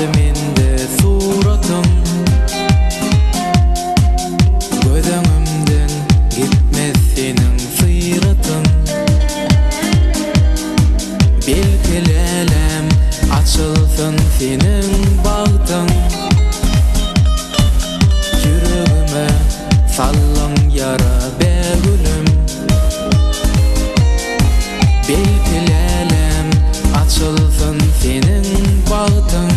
kaldı mende suratın. Gözümden gitmez senin sıratın. Belkelelem açılsın senin bağıtın. Yüreğime sallın yara be gülüm. Belkelelem açılsın senin bağıtın.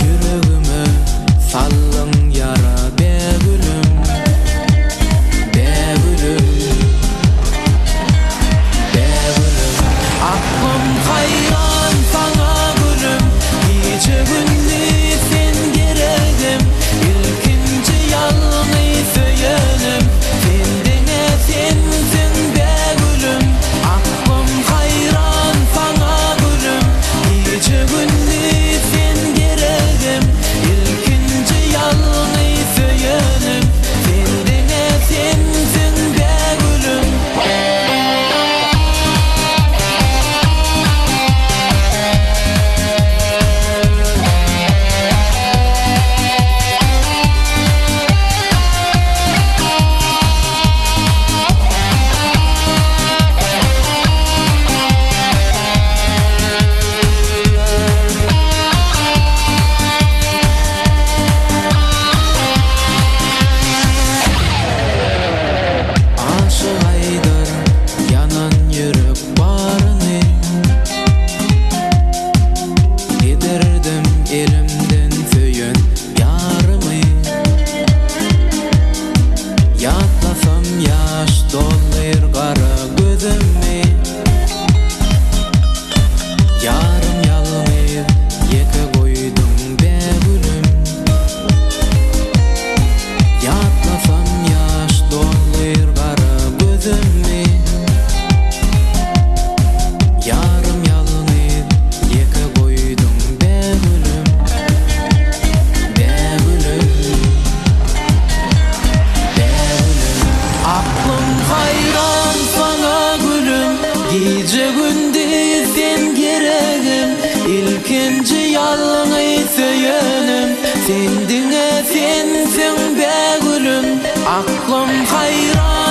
Yüreğime sallın yara be gülüm. Be gülüm. Be gülüm. Aklım hayran sana gülüm. Gece gündüz sen geredim. İlkinci yalnız söylenim. Sendine sensin be gülüm. Aklım hayran sana gülüm. Gece gündüz sen geredim. İlkinci yalnız söylenim. Sendine sensin be gülüm. Aşık aydır yanan yürek barını. Giderdim elimden söyün yarımı. Yatlasam yaş dolur kara gözümü. Yarım yalnız yeke koydum be gülüm. Yatlasam yaş dolur kara gözümü. Yarım yalnız yeke koydum be gülüm. Be gülüm. Be gülüm. Aklım hayran sana gülüm. Gece gündüz sen gereğim. İlkinci yalnız söylenim. Sendine sensin be gülüm. Aklım hayran